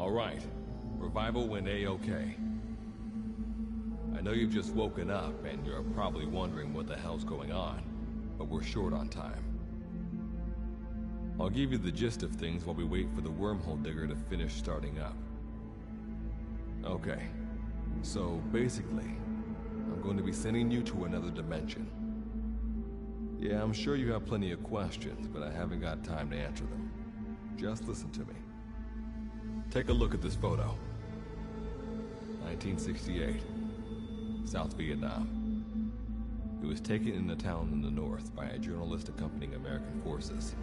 All right. Revival went A-okay. I know you've just woken up and you're probably wondering what the hell's going on, but we're short on time. I'll give you the gist of things while we wait for the wormhole digger to finish starting up. Okay, so basically, I'm going to be sending you to another dimension. Yeah, I'm sure you have plenty of questions, but I haven't got time to answer them. Just listen to me. Take a look at this photo. 1968, South Vietnam. It was taken in a town in the north by a journalist accompanying American forces.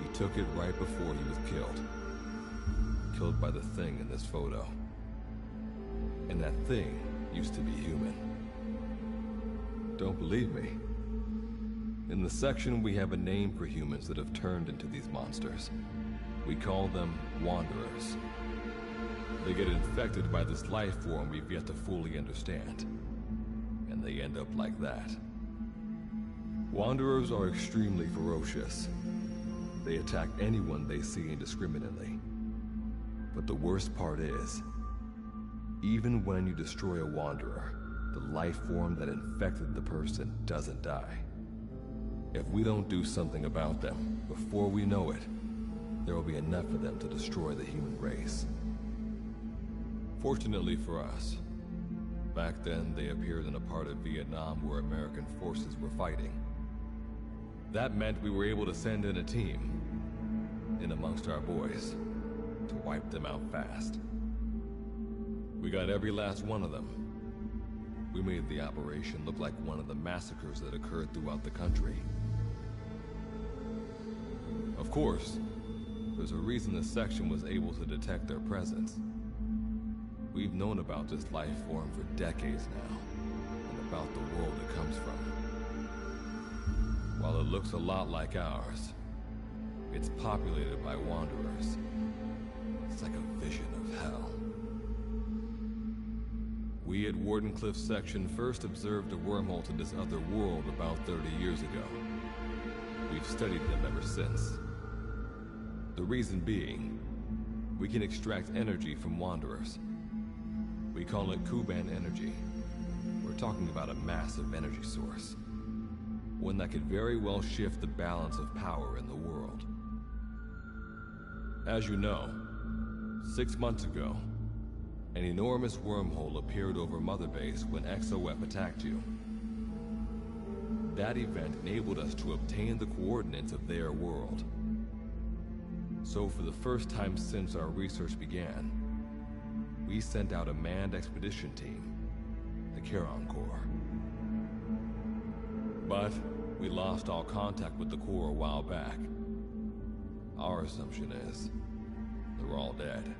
He took it right before he was killed. Killed by the thing in this photo. And that thing used to be human. Don't believe me? In the section, we have a name for humans that have turned into these monsters. We call them Wanderers. They get infected by this life form we've yet to fully understand. And they end up like that. Wanderers are extremely ferocious. They attack anyone they see indiscriminately. But the worst part is, even when you destroy a Wanderer, the life form that infected the person doesn't die. If we don't do something about them, before we know it, there will be enough of them to destroy the human race. Fortunately for us, back then they appeared in a part of Vietnam where American forces were fighting. That meant we were able to send in a team, in amongst our boys, to wipe them out fast. We got every last one of them. We made the operation look like one of the massacres that occurred throughout the country. Of course, there's a reason the section was able to detect their presence. We've known about this life form for decades now, and about the world it comes from. While it looks a lot like ours, it's populated by Wanderers. It's like a vision of hell. We at Wardenclyffe section first observed a wormhole to this other world about 30 years ago. We've studied them ever since. The reason being, we can extract energy from Wanderers. We call it Kuban energy. We're talking about a massive energy source. One that could very well shift the balance of power in the world. As you know, 6 months ago, an enormous wormhole appeared over Mother Base when XOF attacked you. That event enabled us to obtain the coordinates of their world. So for the first time since our research began, we sent out a manned expedition team, the Charon Corps. But we lost all contact with the Corps a while back. Our assumption is they're all dead.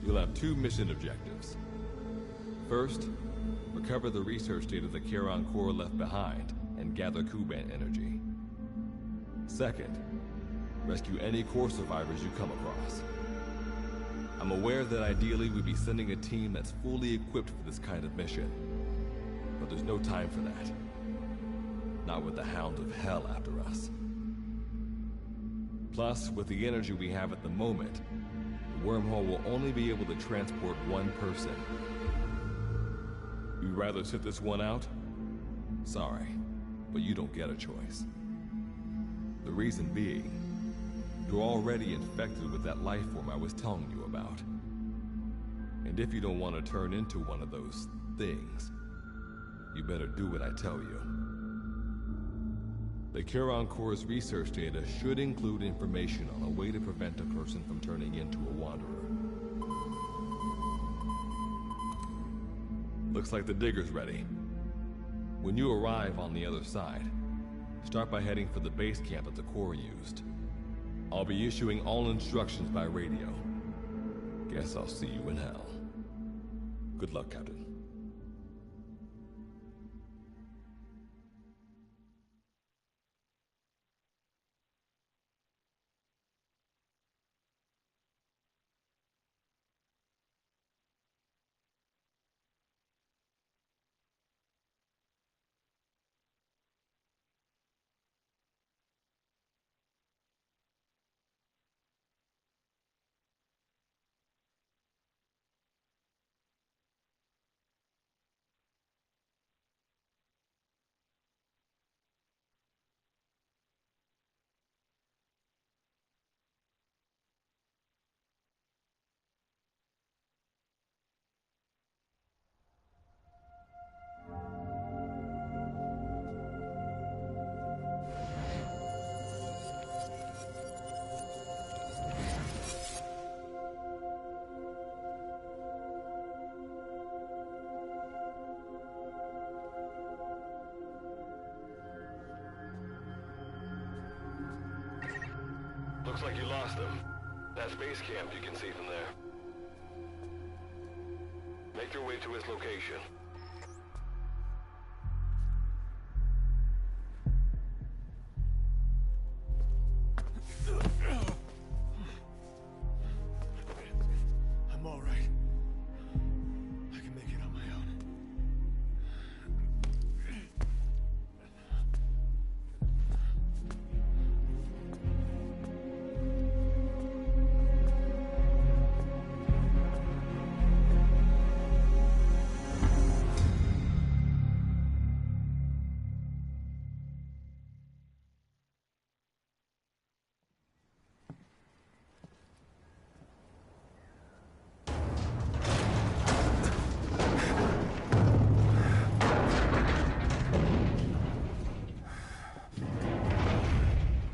You'll have 2 mission objectives. First, recover the research data the Charon Corps left behind and gather Kuban energy. Second, rescue any Corps survivors you come across. I'm aware that ideally we'd be sending a team that's fully equipped for this kind of mission. But there's no time for that. Not with the Hound of Hell after us. Plus, with the energy we have at the moment, the wormhole will only be able to transport one person. You'd rather sit this one out? Sorry, but you don't get a choice. The reason being, you're already infected with that life form I was telling you about. And if you don't want to turn into one of those things, you better do what I tell you. The Charon Corps' research data should include information on a way to prevent a person from turning into a Wanderer. Looks like the digger's ready. When you arrive on the other side, start by heading for the base camp that the Corps used. I'll be issuing all instructions by radio. Guess I'll see you in hell. Good luck, Captain. Looks like you lost them. That's base camp you can see from there. Make your way to his location. I'm all right. I can make it on my own.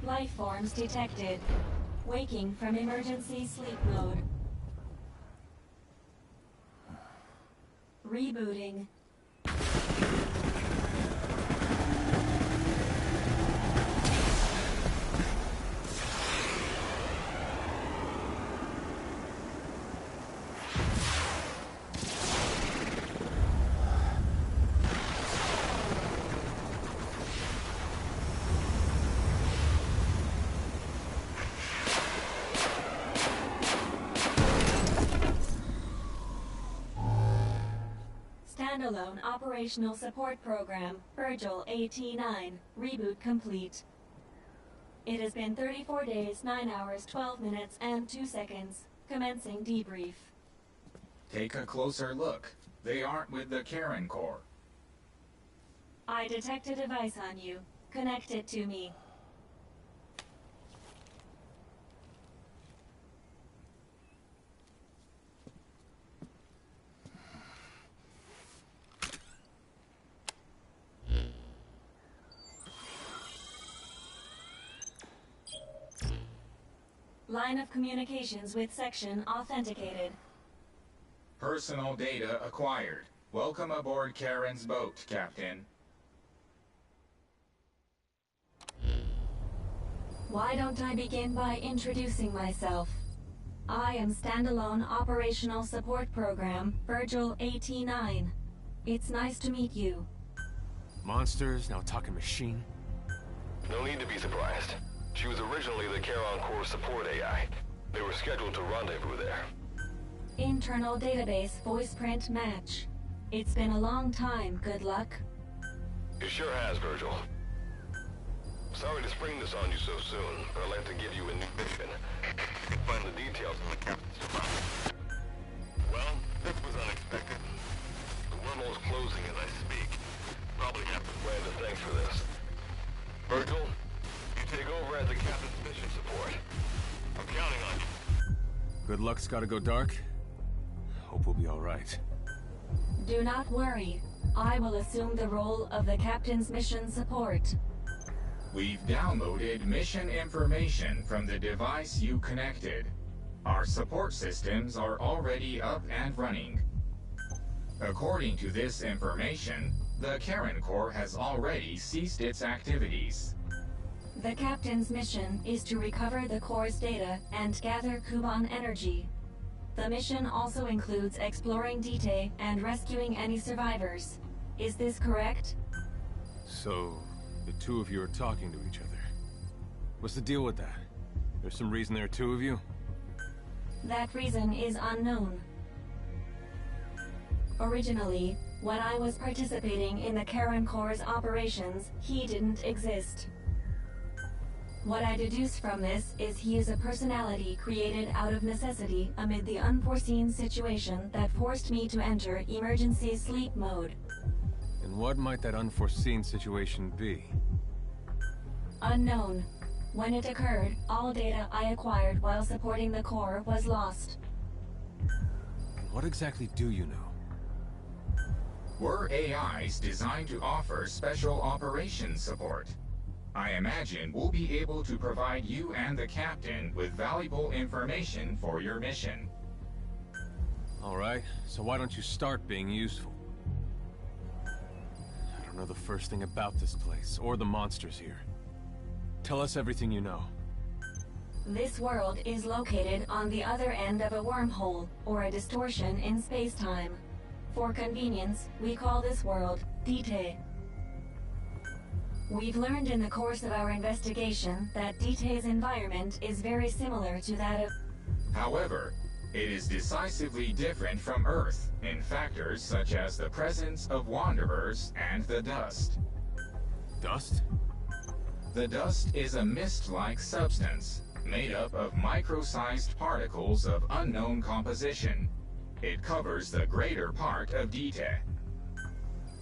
Life forms detected. Waking from emergency sleep mode. Rebooting. Standalone Operational Support Program, Virgil AT-9, reboot complete. It has been 34 days, 9 hours, 12 minutes, and 2 seconds. Commencing debrief. Take a closer look. They aren't with the Karen Corps. I detect a device on you. Connect it to me. Line of communications with section authenticated. Personal data acquired. Welcome aboard Karen's boat, Captain. Why don't I begin by introducing myself? I am Standalone Operational Support Program, Virgil AT-9. It's nice to meet you. Monsters, now talking machine. No need to be surprised. She was originally the Charon Core support AI. They were scheduled to rendezvous there. Internal database voice print match. It's been a long time, good luck. It sure has, Virgil. Sorry to spring this on you so soon, but I'd like to give you a new mission. You can find the details in the captain's device. Well, this was unexpected. The wormhole's closing as I speak. Probably have to plan to thanks for this. Virgil, you take over as the captain's mission support. I'm counting on you. Good luck's gotta go dark. Hope we'll be all right. Do not worry. I will assume the role of the captain's mission support. We've downloaded mission information from the device you connected. Our support systems are already up and running. According to this information, the Karen Corps has already ceased its activities. The captain's mission is to recover the Corps' data and gather Kuban energy. The mission also includes exploring Dite and rescuing any survivors. Is this correct? So, the two of you are talking to each other. What's the deal with that? There's some reason there are two of you? That reason is unknown. Originally, when I was participating in the Karen Corps' operations, he didn't exist. What I deduce from this is he is a personality created out of necessity amid the unforeseen situation that forced me to enter emergency sleep mode. And what might that unforeseen situation be? Unknown. When it occurred, all data I acquired while supporting the Corps was lost. And what exactly do you know? We're AIs designed to offer special operations support. I imagine we'll be able to provide you and the captain with valuable information for your mission. All right, so why don't you start being useful? I don't know the first thing about this place, or the monsters here. Tell us everything you know. This world is located on the other end of a wormhole, or a distortion in space-time. For convenience, we call this world Dite. We've learned in the course of our investigation that Dite's environment is very similar to that of... However, it is decisively different from Earth in factors such as the presence of wanderers and the dust. Dust? The dust is a mist-like substance made up of micro-sized particles of unknown composition. It covers the greater part of Dite.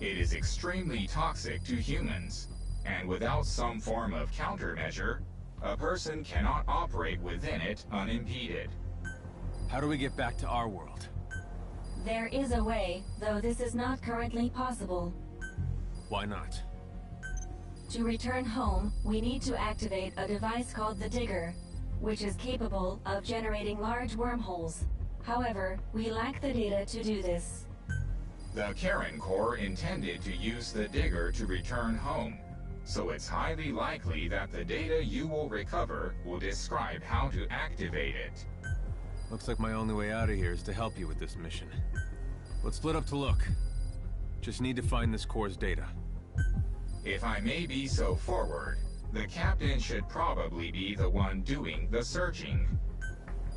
It is extremely toxic to humans, and without some form of countermeasure, a person cannot operate within it unimpeded. How do we get back to our world? There is a way, though this is not currently possible. Why not? To return home, we need to activate a device called the Digger, which is capable of generating large wormholes. However, we lack the data to do this. The Karen Corps intended to use the Digger to return home, so it's highly likely that the data you will recover will describe how to activate it. Looks like my only way out of here is to help you with this mission. Let's split up to look. Just need to find this Corps' data. If I may be so forward, the captain should probably be the one doing the searching.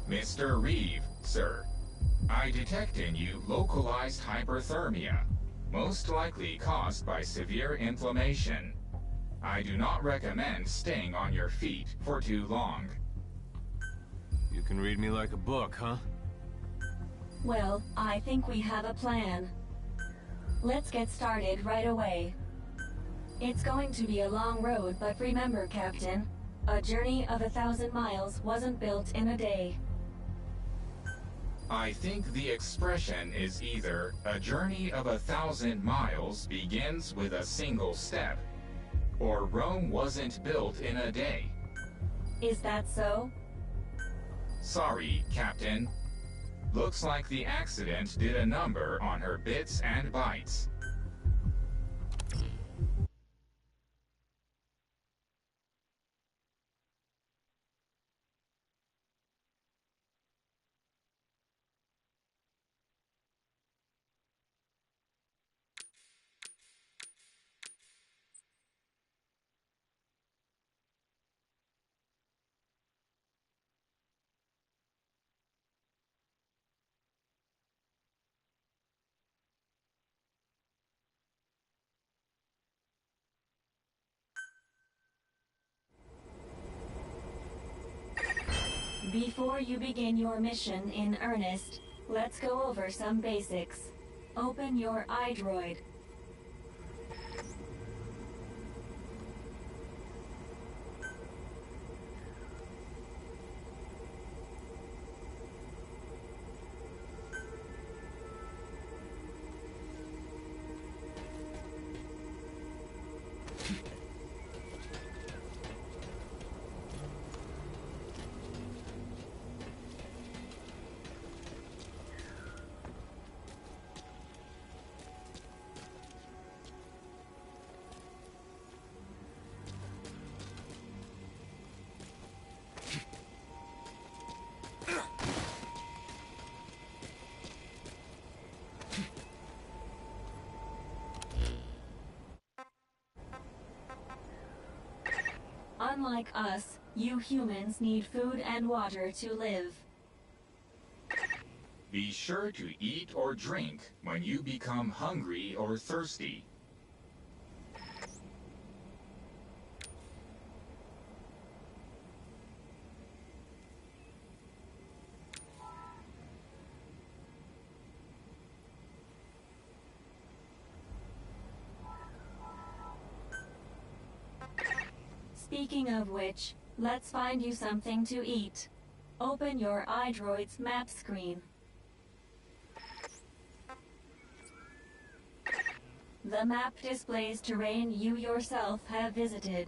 Mr. Reeve, sir, I detect in you localized hyperthermia, most likely caused by severe inflammation. I do not recommend staying on your feet for too long. You can read me like a book, huh? Well, I think we have a plan. Let's get started right away. It's going to be a long road, but remember, Captain, a journey of 1,000 miles wasn't built in a day. I think the expression is either a journey of 1,000 miles begins with a single step, or Rome wasn't built in a day. Is that so? Sorry, Captain. Looks like the accident did a number on her bits and bytes. Before you begin your mission in earnest, let's go over some basics. Open your iDroid. Unlike us, you humans need food and water to live. Be sure to eat or drink when you become hungry or thirsty. Speaking of which, let's find you something to eat. Open your iDroid's map screen. The map displays terrain you yourself have visited.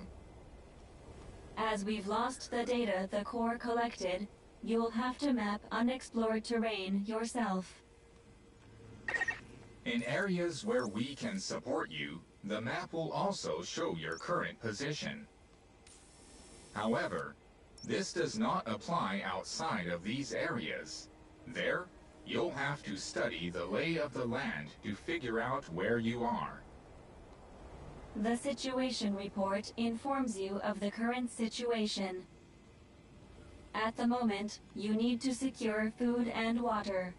As we've lost the data the Corps collected, you'll have to map unexplored terrain yourself. In areas where we can support you, the map will also show your current position. However, This does not apply outside of these areas. There, you'll have to study the lay of the land to figure out where you are. The situation report informs you of the current situation. At the moment, you need to secure food and water.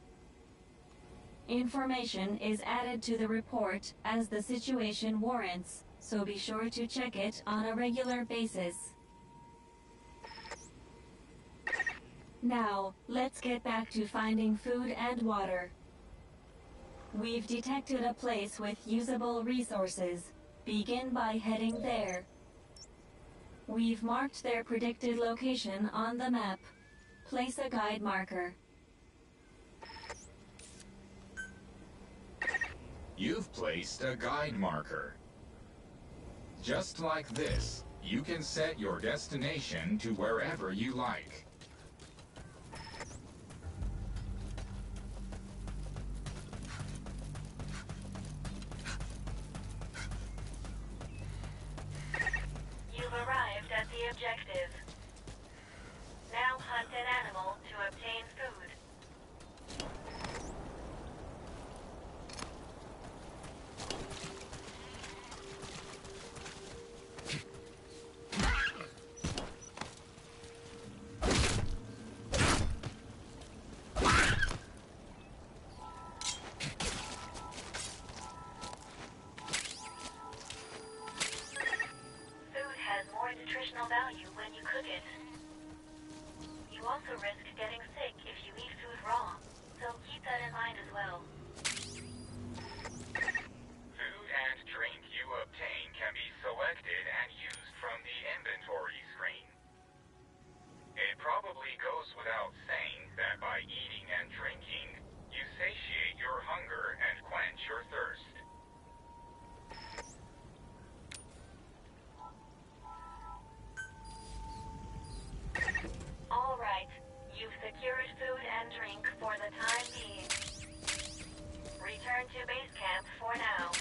Information is added to the report as the situation warrants, so be sure to check it on a regular basis. Now, let's get back to finding food and water. We've detected a place with usable resources. Begin by heading there. We've marked their predicted location on the map. Place a guide marker. You've placed a guide marker. Just like this, you can set your destination to wherever you like. You've arrived at the objective. Now hunt an animal to obtain food. Value when you cook it. You also risk getting sick if you eat food raw, so keep that in mind as well. Food and drink you obtain can be selected and used from the inventory screen. It probably goes without saying that by eating and drinking, you satiate your hunger and quench your thirst. All right, you've secured food and drink for the time being. Return to base camp for now.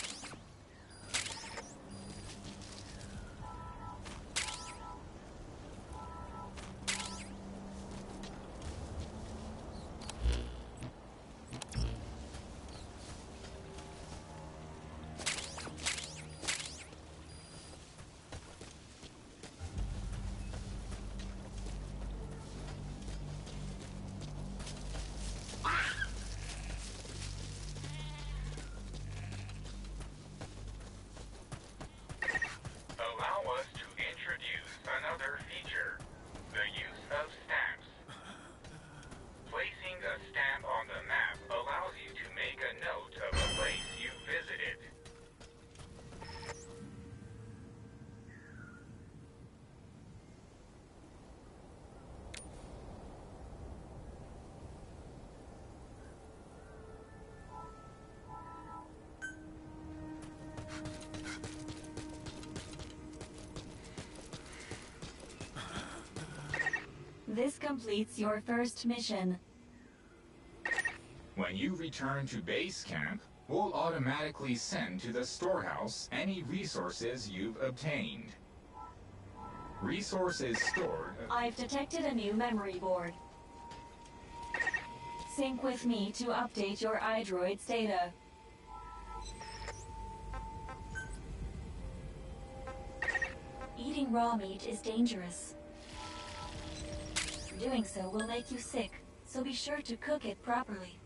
Another feature, the use of stamps. Placing a stamp on the map allows you to make a note of a place you visited. This completes your first mission. When you return to base camp, we'll automatically send to the storehouse any resources you've obtained. Resources stored... I've detected a new memory board. Sync with me to update your iDroid's data. Eating raw meat is dangerous. Doing so will make you sick, so be sure to cook it properly.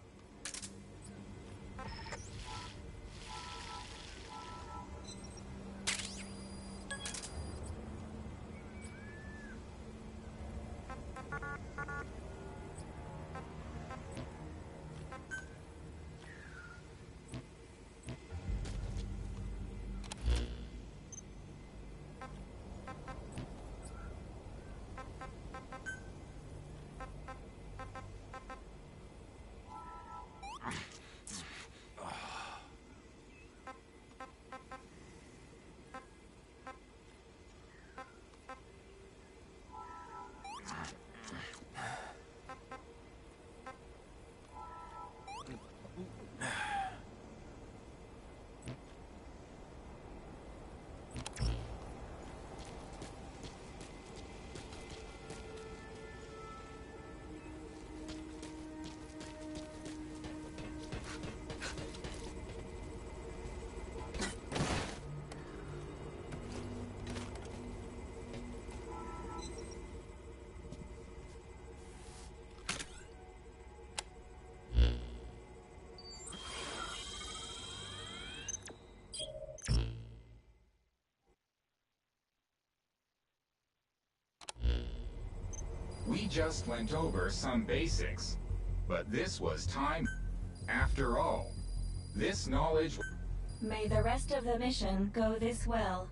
just went over some basics, but this was time. After all, this knowledge... May the rest of the mission go this well.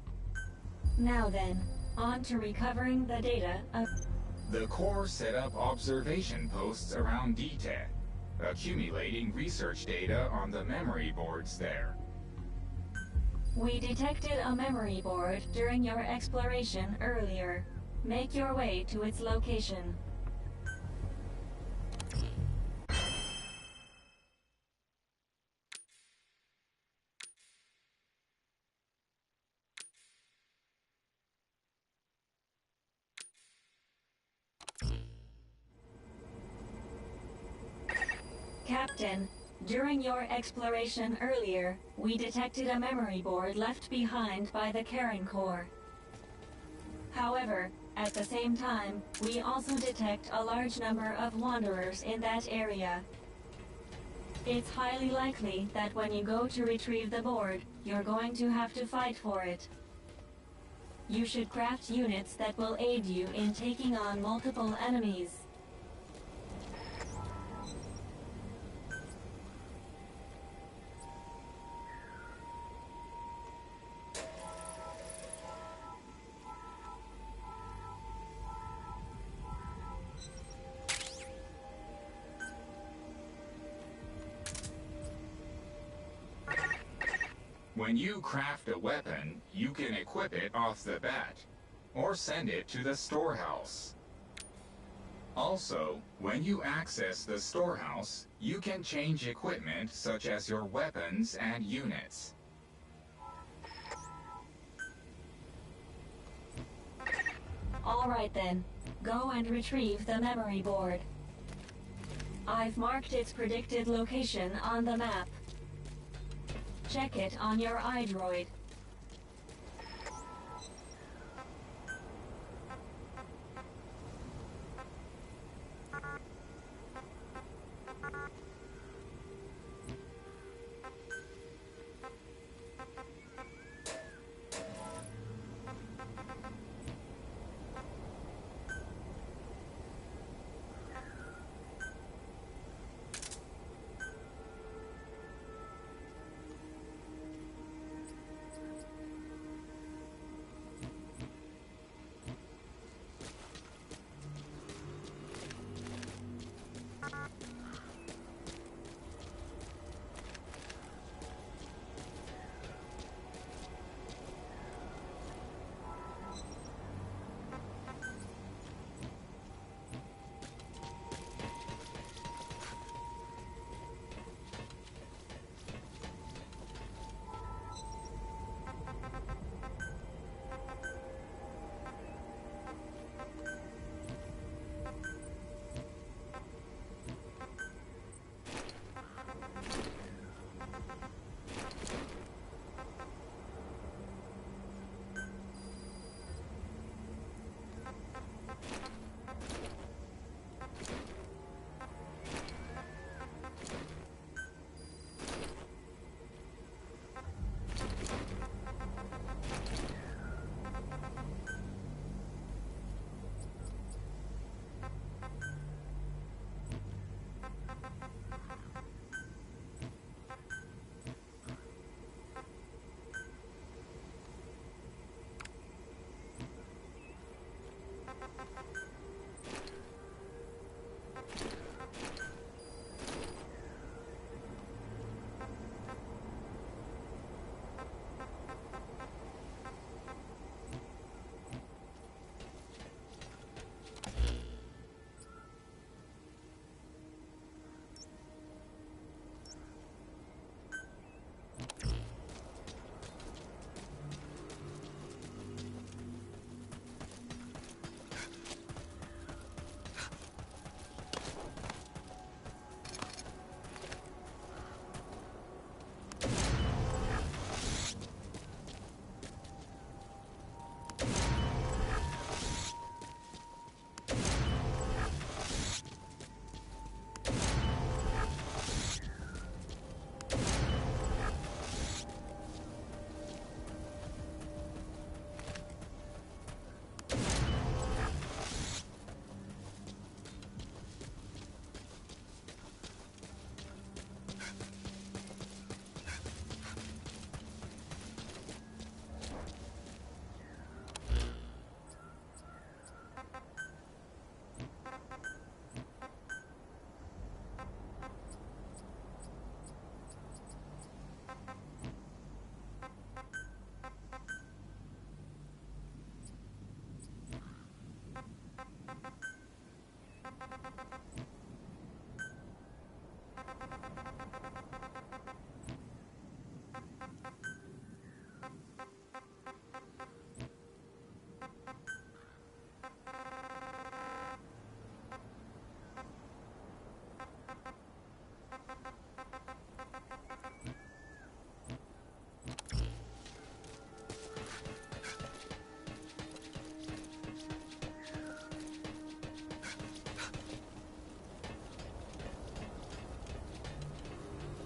Now then, on to recovering the data of... The Corps set up observation posts around DTEC, accumulating research data on the memory boards there. We detected a memory board during your exploration earlier. Make your way to its location. Captain, during your exploration earlier, we detected a memory board left behind by the Karen Corps. However, at the same time, we also detect a large number of wanderers in that area. It's highly likely that when you go to retrieve the board, you're going to have to fight for it. You should craft units that will aid you in taking on multiple enemies. When you craft a weapon, you can equip it off the bat, or send it to the storehouse. Also, when you access the storehouse, you can change equipment such as your weapons and units. All right then, go and retrieve the memory board. I've marked its predicted location on the map. Check it on your iDroid.